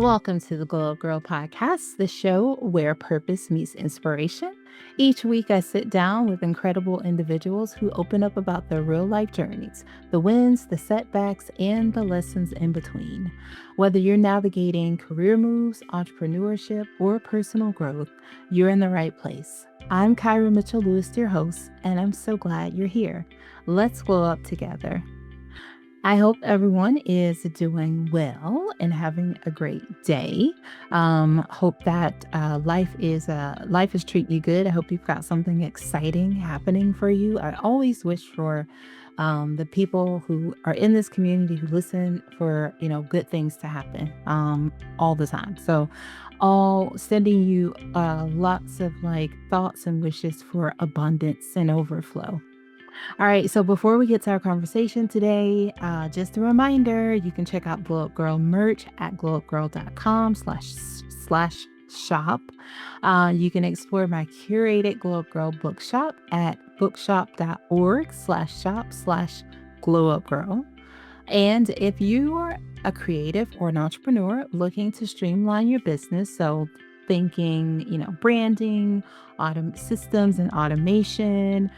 Welcome to the Gyrl Podcast, the show where purpose meets inspiration. Each week, I sit down with incredible individuals who open up about their real life journeys, the wins, the setbacks, and the lessons in between. Whether you're navigating career moves, entrepreneurship, or personal growth, you're in the right place. I'm Kyra Mitchell Lewis, your host, and I'm so glad you're here. Let's glow up together. I hope everyone is doing well and having a great day. Hope that life is treating you good. I hope you've got something exciting happening for you. I always wish for the people who are in this community who listen for good things to happen all the time. So, all sending you lots of thoughts and wishes for abundance and overflow. All right, so before we get to our conversation today, just a reminder, you can check out Glow Up Girl merch at glowupgirl.com/slash shop. You can explore my curated Glow Up Girl bookshop at bookshop.org/shop/glowupgirl. And if you are a creative or an entrepreneur looking to streamline your business, so thinking, branding, systems and automation,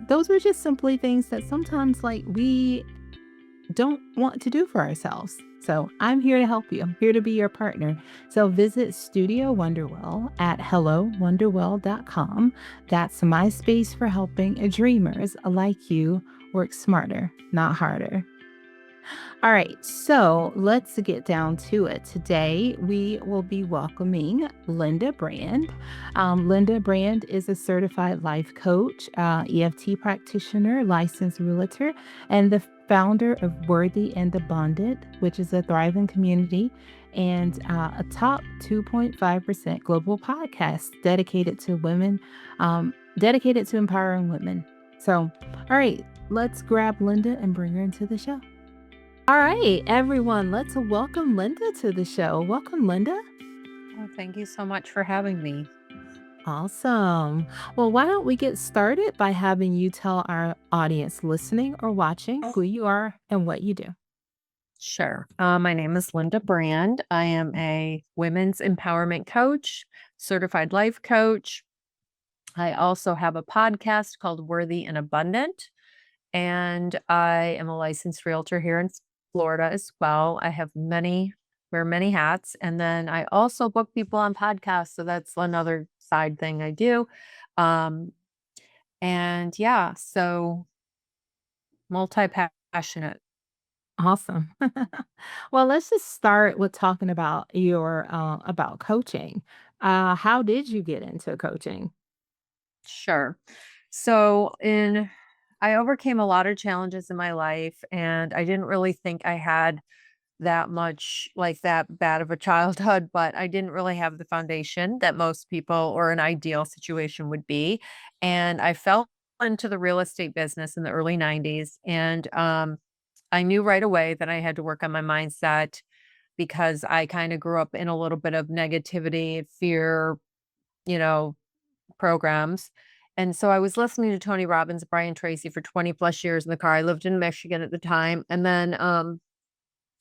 those are just simply things that sometimes we don't want to do for ourselves. So I'm here to help you. I'm here to be your partner. So visit Studio Wonderwell at hellowonderwell.com. That's my space for helping dreamers like you work smarter, not harder. All right, so let's get down to it. Today, we will be welcoming Linda Brand. Linda Brand is a certified life coach, EFT practitioner, licensed realtor, and the founder of Worthy and Abundant, which is a thriving community and a top 2.5% global podcast dedicated to women, dedicated to empowering women. So, all right, let's grab Linda and bring her into the show. All right, everyone, let's welcome Linda to the show. Welcome, Linda. Oh, thank you so much for having me. Awesome. Well, why don't we get started by having you tell our audience listening or watching who you are and what you do? Sure. My name is Linda Brand. I am a women's empowerment coach, certified life coach. I also have a podcast called Worthy and Abundant, and I am a licensed realtor here in Florida as well. I have wear many hats, and then I also book people on podcasts. So that's another side thing I do. Um, and yeah, so multi-passionate. Awesome. Well, let's just start with talking about your about coaching. How did you get into coaching? Sure. So I overcame a lot of challenges in my life, and I didn't really think I had that much like that bad of a childhood, but I didn't really have the foundation that most people or an ideal situation would be. And I fell into the real estate business in the early 90s. And I knew right away that I had to work on my mindset because I kind of grew up in a little bit of negativity, fear, you know, programs. And so I was listening to Tony Robbins, Brian Tracy for 20 plus years in the car. I lived in Michigan at the time. And then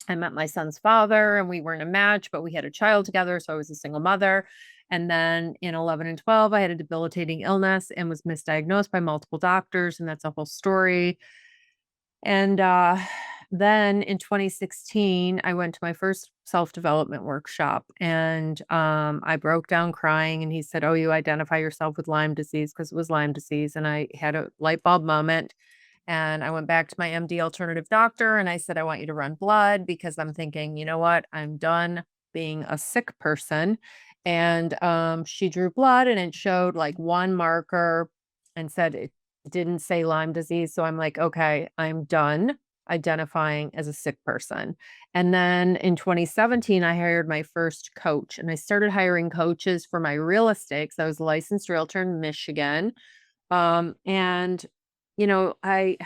I met my son's father and we weren't a match, but we had a child together. So I was a single mother. And then in 11 and 12, I had a debilitating illness and was misdiagnosed by multiple doctors. And that's a whole story. And then in 2016, I went to my first self-development workshop and I broke down crying. And he said, "Oh, you identify yourself with Lyme disease," because it was Lyme disease. And I had a light bulb moment. And I went back to my MD alternative doctor and I said, "I want you to run blood," because I'm thinking, you know what? I'm done being a sick person. And she drew blood and it showed like one marker and said it didn't say Lyme disease. So I'm like, okay, I'm done identifying as a sick person. And then in 2017, I hired my first coach and I started hiring coaches for my real estate because I was a licensed realtor in Michigan. And I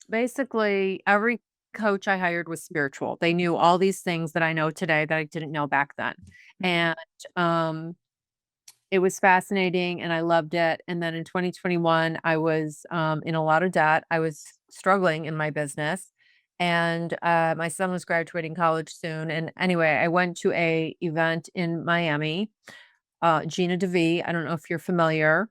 basically every coach I hired was spiritual. They knew all these things that I know today that I didn't know back then. And um it was fascinating and I loved it. And then in 2021, I was in a lot of debt. I was struggling in my business. and my son was graduating college soon. And anyway, I went to a event in Miami. Gina DeVee, I don't know if you're familiar.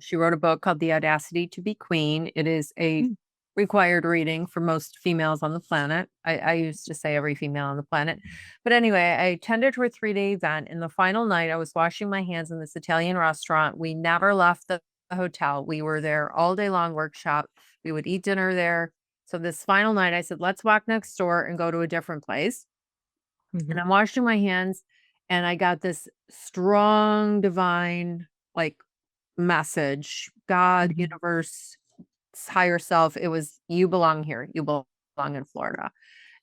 She wrote a book called The Audacity to Be Queen. It is a Mm. required reading for most females on the planet. I used to say every female on the planet. But anyway, I attended her 3-day event. And the final night, I was washing my hands in this Italian restaurant. We never left the hotel. We were there all day long workshop. We would eat dinner there. So this final night, I said, let's walk next door and go to a different place. And Mhm. I'm washing my hands, and I got this strong divine, like, message, God, Mhm. universe, higher self. It was, you belong here. You belong in Florida.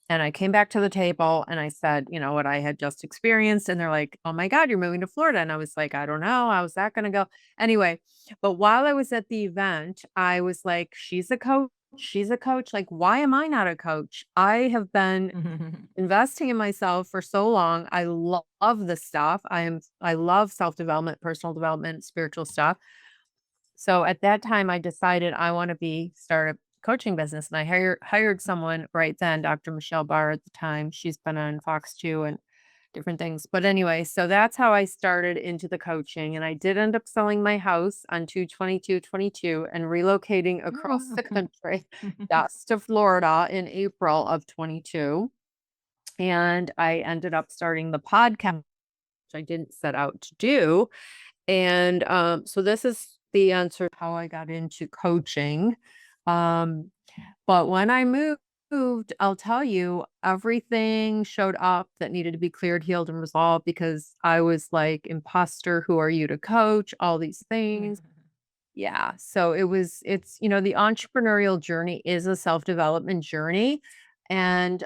And I came back to the table and I said, what I had just experienced. And they're like, oh my God, you're moving to Florida. And I was like, I don't know. How's that going to go? Anyway, but while I was at the event, I was like, she's a coach. She's a coach. Like, why am I not a coach? I have been investing in myself for so long. I love this stuff. I love self-development, personal development, spiritual stuff. So at that time I decided I want to start a coaching business, and I hired someone right then, Dr. Michelle Barr at the time. She's been on Fox 2 and different things. But anyway, so that's how I started into the coaching, and I did end up selling my house on 2/22/22 and relocating Oh, across wow. the country, that's to Florida in April of 22. And I ended up starting the podcast, which I didn't set out to do. And so this is the answer to how I got into coaching. Um, but when I moved, I'll tell you, everything showed up that needed to be cleared, healed, and resolved, because I was like, imposter, who are you to coach? All these things. Yeah. So the entrepreneurial journey is a self-development journey. And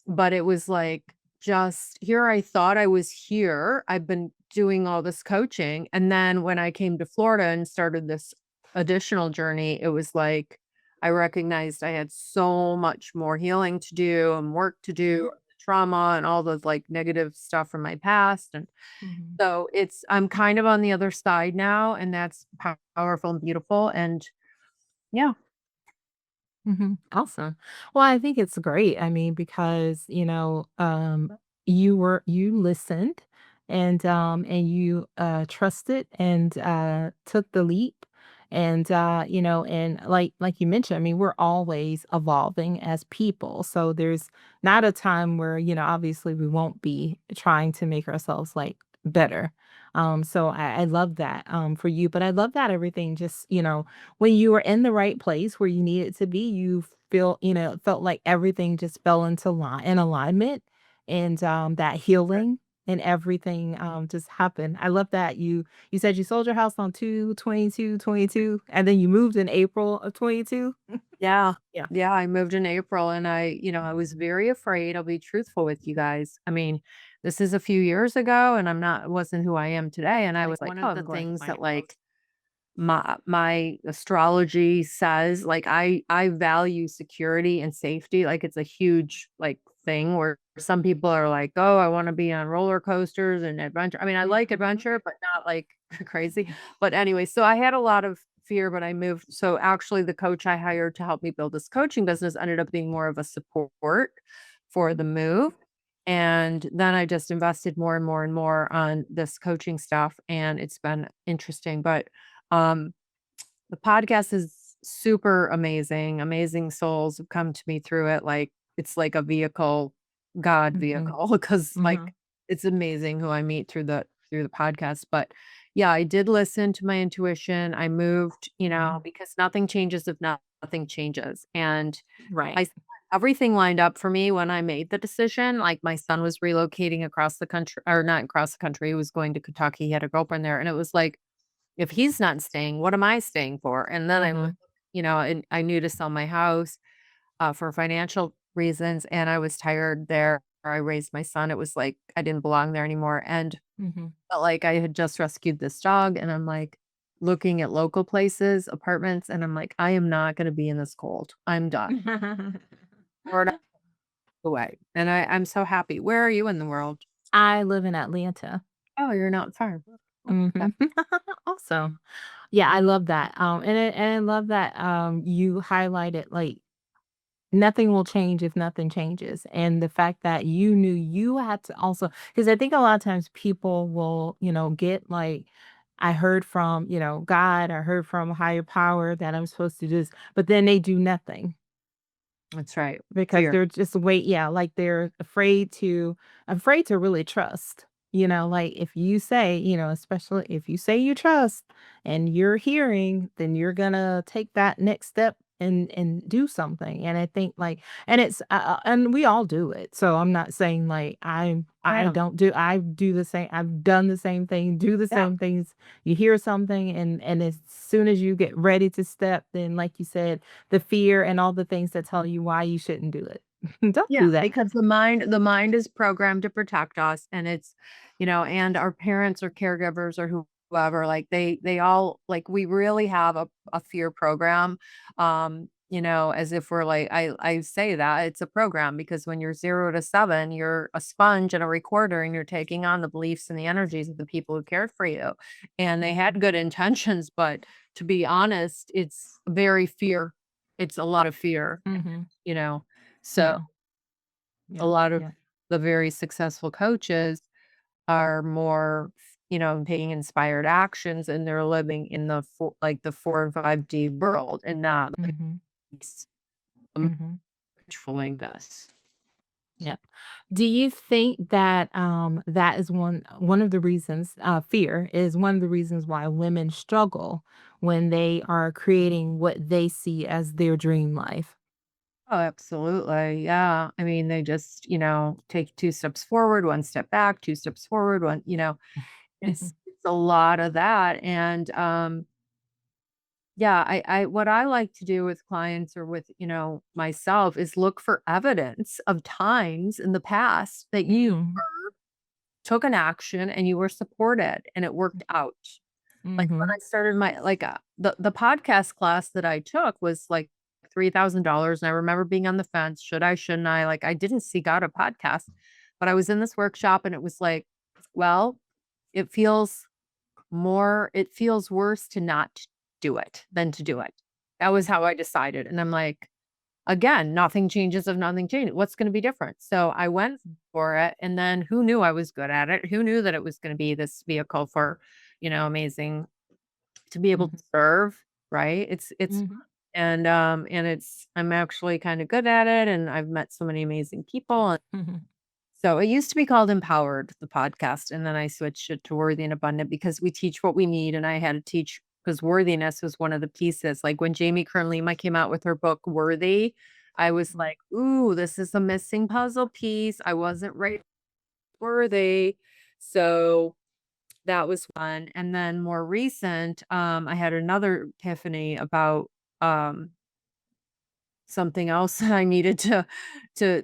but it was like, just here I thought I was here. I've been doing all this coaching. And then when I came to Florida and started this additional journey, it was like I recognized I had so much more healing to do and work to do, trauma and all the like negative stuff from my past. And Mhm. so I'm kind of on the other side now, and that's powerful and beautiful. And yeah. Mhm. Awesome. Well, I think it's great. I mean, because, you listened and you trusted and took the leap. And and like you mentioned, I mean, we're always evolving as people. So there's not a time where, obviously we won't be trying to make ourselves like better. So I love that for you. But I love that everything just, when you were in the right place where you needed to be, you felt like everything just fell into line in alignment and that healing and everything just happened. I love that you said you sold your house on 2/22/22 and then you moved in April of 22. Yeah. Yeah. Yeah. I moved in April, and I was very afraid. I'll be truthful with you guys. I mean, this is a few years ago, and wasn't who I am today. And I was like, One oh, of the the things my that like my astrology says, like, I value security and safety. Like, it's a huge like thing where some people are like, oh, I want to be on roller coasters and adventure. I mean, I like Mhm. adventure, but not like crazy. But anyway, so I had a lot of fear, but I moved. So actually the coach I hired to help me build this coaching business ended up being more of a support for the move. And then I just invested more and more and more on this coaching stuff, and it's been interesting. But um, the podcast is super amazing. Amazing souls have come to me through it. Like, it's like a vehicle, God Mhm. vehicle, because like Mhm. it's amazing who I meet through the podcast. But yeah, I did listen to my intuition. I moved, Mhm. because nothing changes if nothing changes. And Right. I everything lined up for me when I made the decision. Like, my son was relocating across the country, or not across the country. He was going to Kentucky. He had a girlfriend there. And it was like, if he's not staying, what am I staying for? And then I looked, Mhm. and I knew to sell my house for financial reasons, and I was tired there. I raised my son. It was like I didn't belong there anymore, and Mhm. felt like I had just rescued this dog. And I'm like looking at local places, apartments, and I'm like, I am not going to be in this cold. I'm done. Florida away, and I'm so happy. Where are you in the world? I live in Atlanta. Oh, you're not far. Yeah. Mhm. Awesome. Yeah, I love that. And I love that you highlighted like Nothing will change if nothing changes. And the fact that you knew you had to also, because I think a lot of times people will, get like, I heard from, God, I heard from a higher power that I'm supposed to do this, but then they do nothing. That's right. Because Fear. they're just like they're afraid to really trust. Like if you say, especially if you say you trust and you're hearing, then you're gonna take that next step and do something. And I think like and we all do it. So I'm not saying like I Yeah. don't do I do the same. I've done the same thing, do the Yeah. same things. You hear something and as soon as you get ready to step, then like you said, the fear and all the things that tell you why you shouldn't do it. Don't Yeah, do that. because the mind is programmed to protect us, and it's, and our parents or caregivers or whoever, like they all like we really have a fear program. As if we're like I say that it's a program because when you're 0 to 7, you're a sponge and a recorder, and you're taking on the beliefs and the energies of the people who cared for you. And they had good intentions, but to be honest, it's very fear. It's a lot of fear, Mhm. you know. So Yeah. a Yeah. lot of Yeah. the very successful coaches are more, taking inspired actions, and they're living in the 4 and 5D world, and not like Mhm. s Mhm. controlling this. Yeah. Do you think that that is one of the reasons fear is one of the reasons why women struggle when they are creating what they see as their dream life? Oh, absolutely. Yeah. I mean, they just, take 2 steps forward, 1 step back, 2 steps forward, Mhm. it's a lot of that. And yeah, I what I like to do with clients or with, myself is look for evidence of times in the past that you Mm. took an action and you were supported and it worked out. Like when Mhm. I started my the podcast class that I took was like $3,000, and I remember being on the fence, should I, shouldn't I? Like I didn't seek out a podcast, but I was in this workshop and it was like, well, it feels it feels worse to not do it than to do it. That was how I decided. And I'm like, again, nothing changes if nothing changes. What's going to be different? So I went for it. And then who knew I was good at it? Who knew that it was going to be this vehicle for, amazing to be able to Mhm. serve, right? It's Mhm. and I'm actually kind of good at it, and I've met so many amazing people. Mhm. So it used to be called Empowered, the podcast, and then I switched it to Worthy and Abundant because we teach what we need, and I had to teach because worthiness was one of the pieces. Like when Jamie Kern Lima came out with her book Worthy, I was Mhm. like, "Ooh, this is a missing puzzle piece. I wasn't right worthy." So that was one. And then more recent, I had another epiphany about um something else that I needed to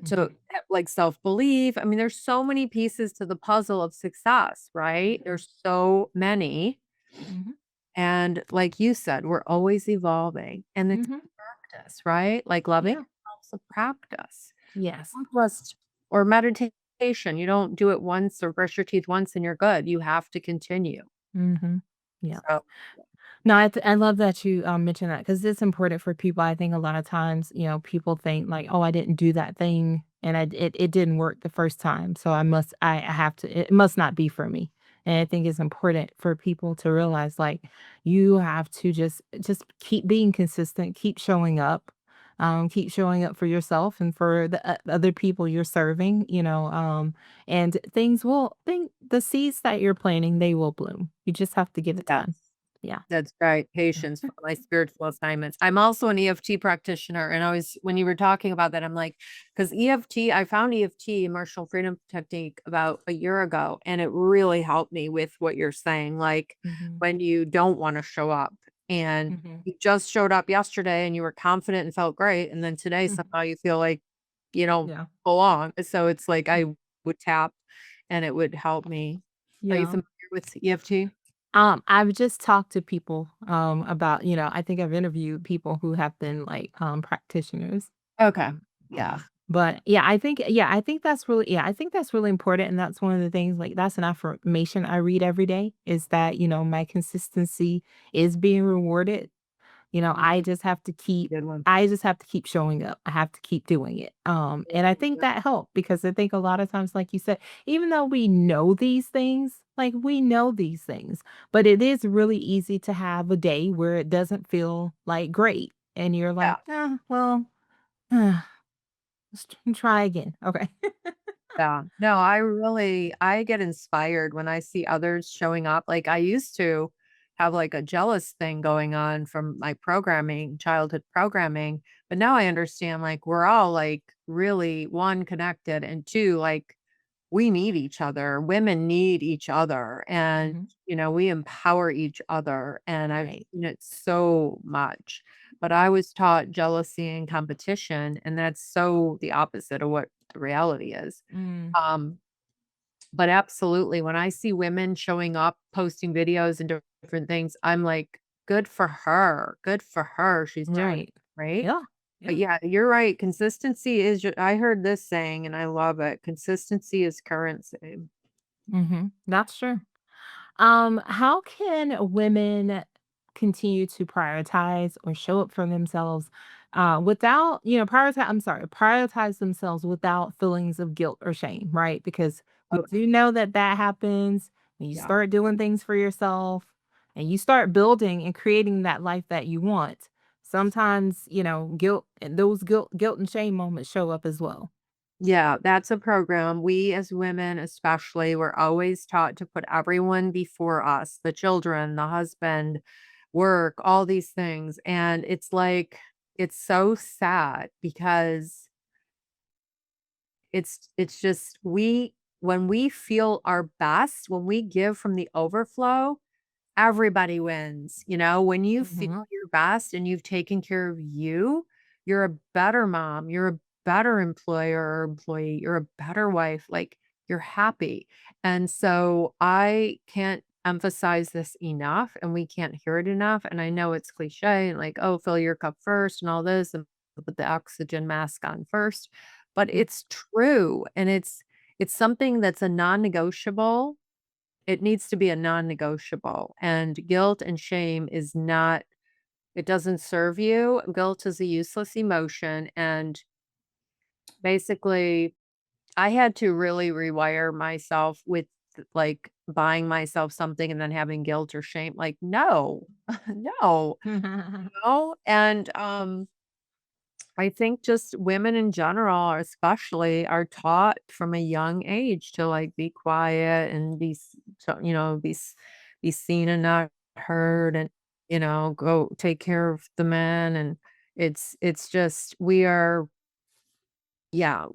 Mhm. like self-belief. I mean, there's so many pieces to the puzzle of success, right? There's so many. Mhm. And like you said, we're always evolving. And it's Mhm. practice, right? Like loving Yeah. yourself's a practice. Yes. Don't just or meditation. You don't do it once or brush your teeth once and you're good. You have to continue. Mhm. Yeah. So No, I love that you, mentioned that because it's important for people. I think a lot of times, people think like, "Oh, I didn't do that thing, and it didn't work the first time, so I have to it must not be for me." And I think it's important for people to realize, like, you have to just keep being consistent, keep showing up for yourself and for the other people you're serving, and think the seeds that you're planting, they will bloom. You just have to give it yes. time. Yeah. That's right, patience for my spiritual assignments. I'm also an EFT practitioner, and I was when you were talking about that, I'm like, because I found EFT, emotional freedom technique, about a year ago, and it really helped me with what you're saying. Like Mhm, when you don't want to show up, and mhm, you just showed up yesterday, and you were confident and felt great, and then today mhm. somehow you feel like you don't Yeah, belong. So it's like yeah, I would tap, and it would help me. Are you yeah. familiar with EFT? I've just talked to people, about, I think I've interviewed people who have been like, practitioners. Okay. Yeah. But I think that's really important. And that's one of the things, like, that's an affirmation I read every day is that, my consistency is being rewarded. Mm, I just have to keep good one. I just have to keep showing up. I have to keep doing it. And I think Yeah. that helped because I think a lot of times, like you said, even though we know these things, like we know these things, but it is really easy to have a day where it doesn't feel like great. And you're like, well, let's try again. Okay. Yeah. No, I get inspired when I see others showing up. Like I used to have like a jealous thing going on from my programming, childhood programming, but now I understand like we're all like really one connected and two like we need each other. Women need each other and Mhm. we empower each other and I've Right. seen it so much. But I was taught jealousy and competition and that's so the opposite of what the reality is. Mm, Um, but absolutely, when I see women showing up, posting videos and different things, I'm like, good for her. Good for her. She's doing it, right. right? Yeah. But Yeah. yeah, you're right. Consistency is, I heard this saying and I love it. Consistency is currency. That's true. How can women continue to prioritize or show up for themselves without, prioritize themselves without feelings of guilt or shame, right? Because we Oh, do know that that happens when you yeah. start doing things for yourself and you start building and creating that life that you want. Sometimes, guilt and those guilt and shame moments show up as well. Yeah, that's a program. We as women, especially, were always taught to put everyone before us, the children, the husband, work, all these things. And it's like, it's so sad because it's just when we feel our best, when we give from the overflow, everybody wins, when you feel Hmm. your best and you've taken care of you, you're a better mom, you're a better employer or employee, you're a better wife, like, you're happy, and so I can't emphasize this enough, and we can't hear it enough, and I know it's cliche, like, "Oh, fill your cup first," and all this, and put the oxygen mask on first, but it's true, and it's something that's a non-negotiable. It needs to be a non-negotiable, and guilt and shame is not, it doesn't serve you. Guilt is a useless emotion, and basically, I had to really rewire myself with, like, buying myself something and then having guilt or shame, like, no, no, no, and, I think just women in general, especially, are taught from a young age to like be quiet and be seen and not heard, and go take care of the men. And it's just we are yeah,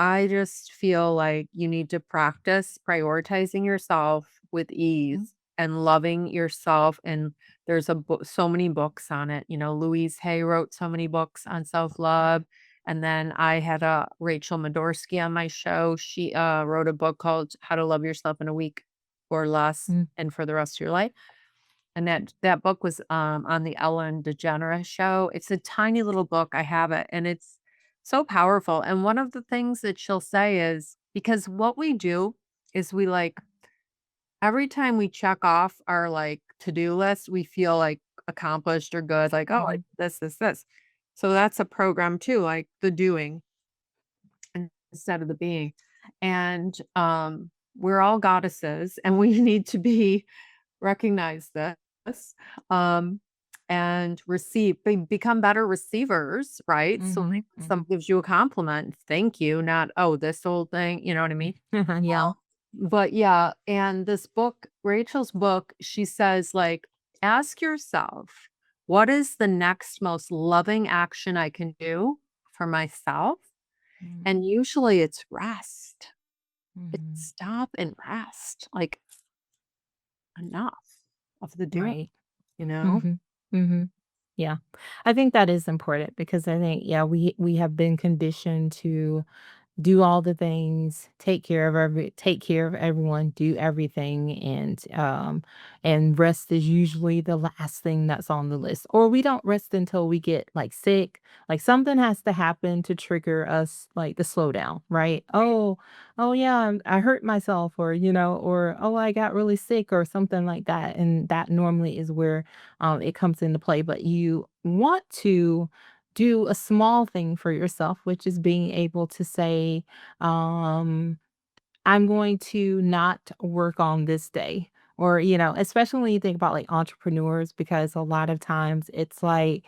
I just feel like you need to practice prioritizing yourself with ease and loving yourself, and there's a book so many books on it, Louise Hay wrote so many books on self-love, and then I had, Rachel Madorsky on my show, she, wrote a book called How to Love Yourself in a Week or Less Mm, and for the Rest of Your Life. And that book was, on the Ellen DeGeneres show. It's a tiny little book, I have it, and it's so powerful, and one of the things that she'll say is because what we do is we, like every time we check off our, like, to-do list, we feel, like, accomplished or good, like, "Oh, I did mhm, this, this, this." So that's a program too, like, the doing instead of the being, and, we're all goddesses, and we need to recognize this, um, and become better receivers, right? So, like, mhm, when someone mhm. gives you a compliment, thank you, not, "Oh, this old thing," you know what I mean? Yeah. But yeah, and this book, Rachel's book, she says, like, "Ask yourself, what is the next most loving action I can do for myself?" Mm, And usually it's rest. It's mhm. stop and rest, like, enough of the doing, Right. you know? Mhm. Mhm. Yeah. I think that is important because I think, yeah, we have been conditioned to do all the things, take care of everyone, do everything, and rest is usually the last thing that's on the list. Or we don't rest until we get like sick. Like something has to happen to trigger us like the slowdown, right? Oh yeah, I hurt myself or or oh I got really sick or something like that. And that normally is where it comes into play. But want to do a small thing for yourself, which is being able to say, um, I'm going to not work on this day. Or, especially when you think about like entrepreneurs, because a lot of times it's like,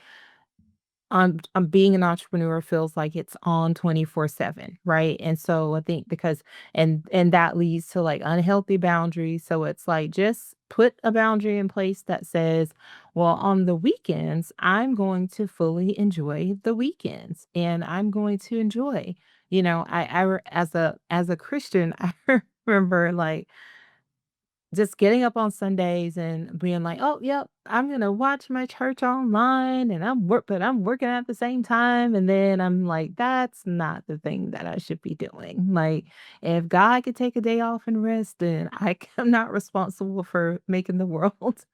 being an entrepreneur feels like it's on 24/7, right? And so I think because and that leads to like unhealthy boundaries. So it's like just put a boundary in place that says, well, on the weekends, I'm going to fully enjoy the weekends and I'm going to enjoy, as a Christian, I remember like just getting up on Sundays and being like, "Oh, yep, I'm gonna watch my church online and I'm working at the same time." And then I'm like, "That's not the thing that I should be doing." Like, if God could take a day off and rest, then I'm not responsible for making the world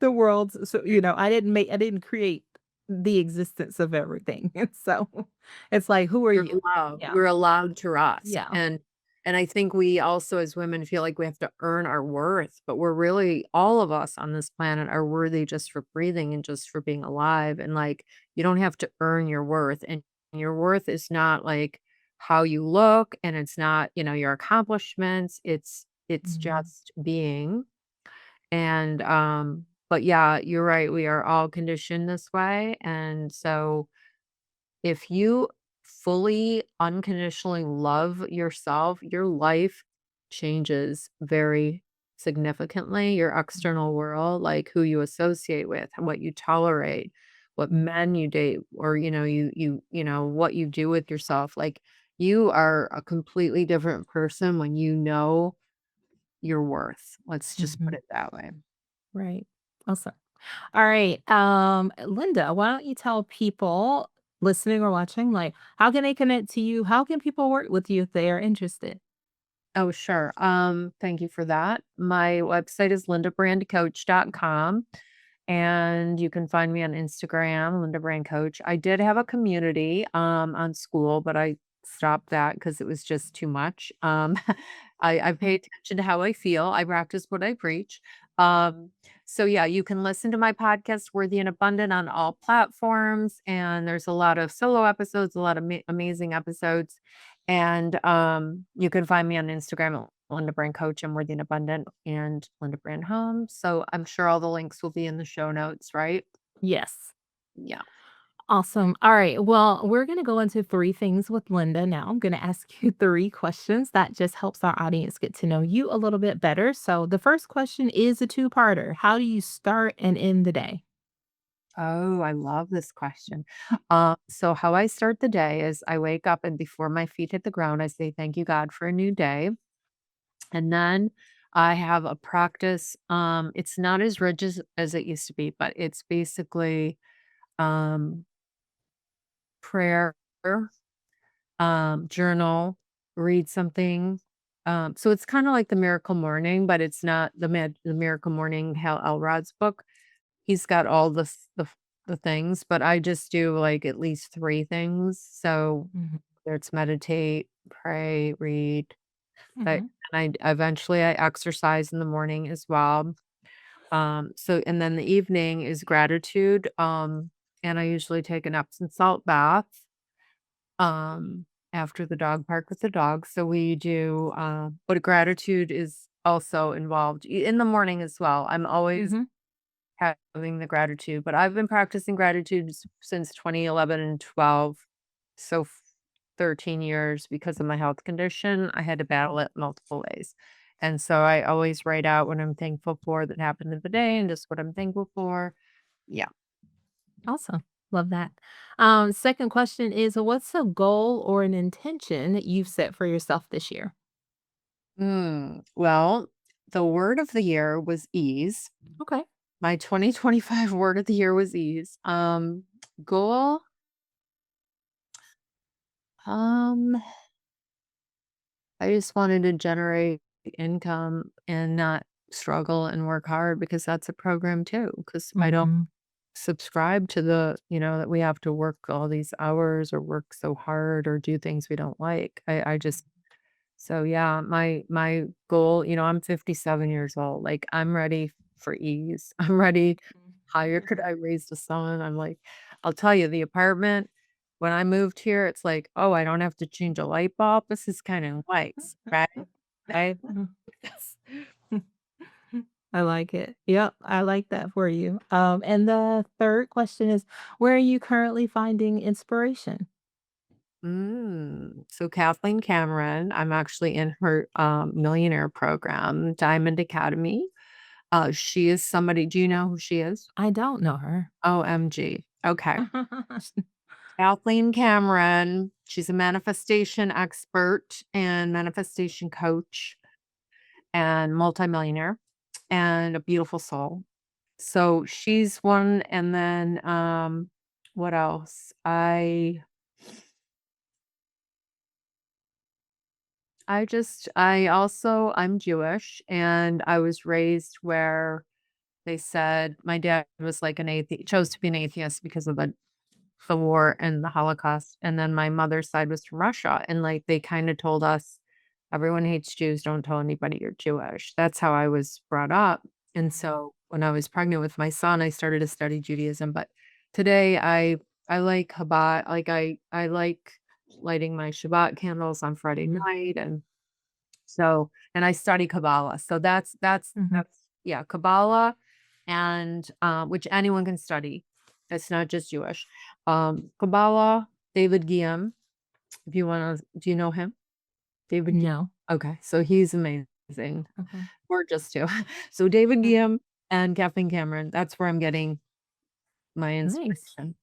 the world. So, I didn't create the existence of everything. And so it's like, who are We're you? allowed. Yeah. We're allowed to rest. Yeah. And I think we also as women feel like we have to earn our worth, but we're really all of us on this planet are worthy just for breathing and just for being alive. And like you don't have to earn your worth. And your worth is not like how you look and it's not, your accomplishments. It's Mhm. just being. And but yeah, you're right. We are all conditioned this way. And so if you fully unconditionally love yourself, your life changes very significantly. Your external world, like who you associate with, what you tolerate, what men you date, or what you do with yourself. Like you are a completely different person when you know your worth. Let's just put Mhm. it that way. Right. Awesome. All right. Linda, why don't you tell people listening or watching, like, how can they connect to you? How can people work with you if they are interested? Oh, sure. Thank you for that. My website is lindabrandcoach.com. And you can find me on Instagram, Linda Brand Coach. I did have a community on school, but I stopped that because it was just too much. I pay Mhm. attention to how I feel. I practice what I preach. Um, so yeah, you can listen to my podcast, Worthy and Abundant, on all platforms. And there's a lot of solo episodes, a lot of amazing episodes. And you can find me on Instagram Linda Brand Coach and Worthy and Abundant and Linda Brand Home. So I'm sure all the links will be in the show notes, right? Yes. Yeah. Awesome. All right. Well, we're going to go into three things with Linda now. I'm going to ask you three questions that just helps our audience get to know you a little bit better. So, the first question is a two-parter. How do you start and end the day? Oh, I love this question. So how I start the day is I wake up and before my feet hit the ground, I say, thank you, God, for a new day. And then I have a practice. It's not as rich as it used to be, but it's basically um prayer, journal, read something. So it's kind of like the Miracle Morning, but it's not the Miracle Morning Hal Elrod's book. He's got all the things, but I just do like at least three things. So Mhm. whether it's meditate, pray, read. I, Mhm. and I eventually I exercise in the morning as well. So and then the evening is gratitude. And I usually take an Epsom salt bath um, after the dog park with the dog. So we do, but gratitude is also involved in the morning as well. I'm always Mhm. having the gratitude, but I've been practicing gratitude since 2011 and 12. So 13 years because of my health condition. I had to battle it multiple ways. And so I always write out what I'm thankful for that happened in the day and just what I'm thankful for. Yeah. Awesome. Love that. Second question is, what's a goal or an intention that you've set for yourself this year? Well, the word of the year was ease. Okay. My 2025 word of the year was ease. Goal. Um, I just wanted to generate income and not struggle and work hard because that's a program too. Because I don't Mhm. subscribe to the that we have to work all these hours or work so hard or do things we don't like. I just so yeah, my goal, I'm 57 years old. Like I'm ready for ease. I'm ready. higher could I raise the son? I'm like, I'll tell you, the apartment, when I moved here, it's like, oh, I don't have to change a light bulb. This is kind of nice, right? Right? Yes. I like it. Yep, I like that for you. And the third question is, where are you currently finding inspiration? So Kathleen Cameron, I'm actually in her millionaire program, Diamond Academy. She is somebody, do you know who she is? I don't know her. OMG. Okay. Kathleen Cameron, she's a manifestation expert and manifestation coach and multimillionaire and a beautiful soul. So she's one. And then what else? I'm Jewish and I was raised where they said my dad was like an atheist, chose to be an atheist because of the war and the Holocaust. And then my mother's side was from Russia. And like they kind of told us, everyone hates Jews, don't tell anybody you're Jewish. That's how I was brought up. And so when I was pregnant with my son, I started to study Judaism. But today I like Chabad, like I like lighting my Shabbat candles on Friday night. And so, and I study Kabbalah. So Mhm. that's yeah, Kabbalah and which anyone can study. It's not just Jewish. Kabbalah, David Guillaume, if you want to, do you know him? David Guillaume. No. Okay, so he's amazing. Okay. We're just two. So David Guillaume and Kathleen Cameron, that's where I'm getting my Nice. inspiration.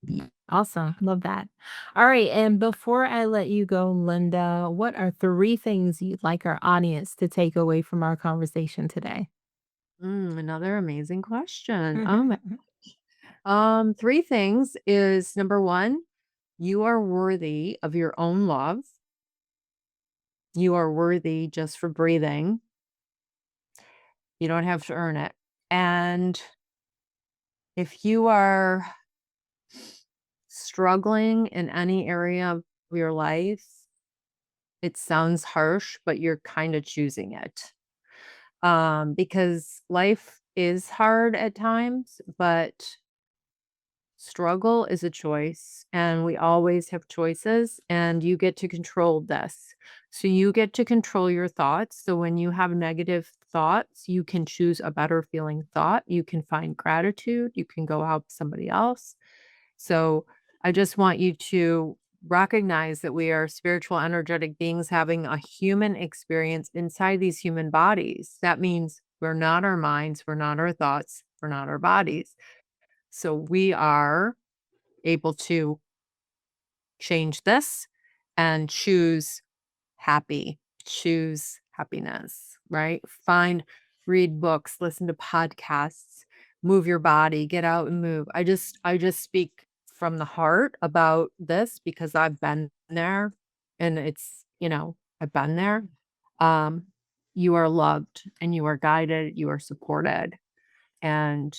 Awesome. Love that. All right. And before I let you go, Linda, what are three things you'd like our audience to take away from our conversation today? Another amazing question. Oh my. Three things is number one, you are worthy of your own love. You are worthy just for breathing. You don't have to earn it. And if you are struggling in any area of your life, it sounds harsh, but you're kind of choosing it. Because life is hard at times, but struggle is a choice, and we always have choices, and you get to control this. So you get to control your thoughts. So when you have negative thoughts, you can choose a better feeling thought. You can find gratitude. You can go help somebody else. So I just want you to recognize that we are spiritual, energetic beings having a human experience inside these human bodies. That means we're not our minds, we're not our thoughts, we're not our bodies. So we are able to change this and choose happiness, right? Read books, listen to podcasts, move your body, get out and move. I just speak from the heart about this because I've been there and I've been there. Um, you are loved and you are guided, you are supported, and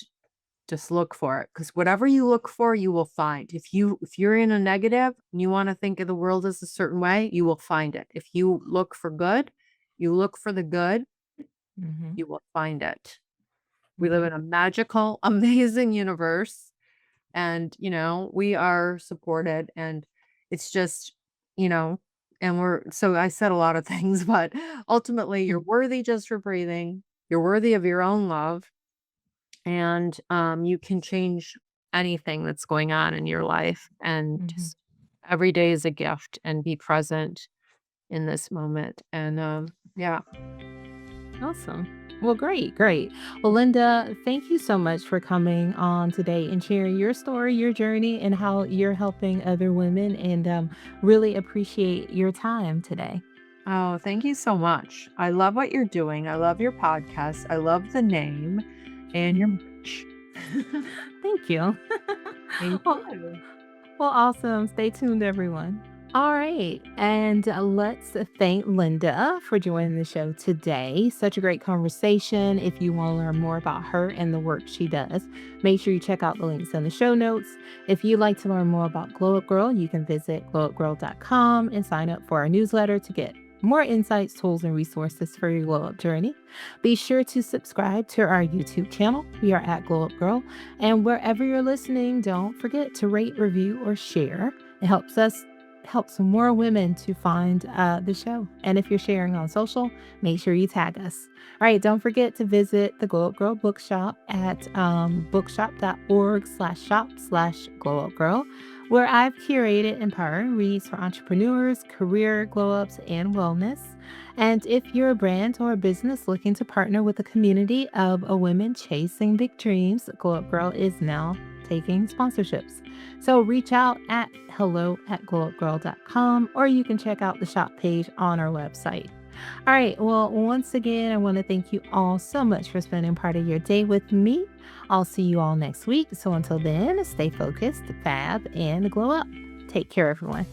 just look for it, because whatever you look for, you will find. If you're in a negative and you want to think of the world as a certain way, you will find it. If you look for good, you look for the good, Hmm. you will find it. We live Hmm. in a magical, amazing universe, and we are supported, and it's just, you know, and I said a lot of things, but ultimately you're worthy just for breathing. You're worthy of your own love, and you can change anything that's going on in your life, and Hmm. just every day is a gift, and be present in this moment. And yeah. Awesome. Well, great, great. Well, Linda, thank you so much for coming on today and sharing your story, your journey, and how you're helping other women. And really appreciate your time today. Oh, thank you so much. I love what you're doing. I love your podcast. I love the name and your merch. Thank you. Thank well, you. well, awesome. Stay tuned, everyone. All right. And let's thank Linda for joining the show today. Such a great conversation. If you want to learn more about her and the work she does, make sure you check out the links in the show notes. If you'd like to learn more about Glow Up Girl, you can visit glowupgirl.com and sign up for our newsletter to get more insights, tools, and resources for your glow up journey. Be sure to subscribe to our YouTube channel. We are at Glow Up Girl. And wherever you're listening, don't forget to rate, review, or share. It helps more women to find the show. And if you're sharing on social, make sure you tag us. All right, don't forget to visit the Glow Up Girl bookshop at bookshop.org/shop/glowupgirl, where I've curated empowering reads for entrepreneurs, career glow ups, and wellness. And if you're a brand or a business looking to partner with a community of women chasing big dreams, Glow Up Girl is now taking sponsorships. So reach out at hello@glowupgirl.com, or you can check out the shop page on our website. All right. Well, once again, I want to thank you all so much for spending part of your day with me. I'll see you all next week. So until then, stay focused, fab, and glow up. Take care, everyone.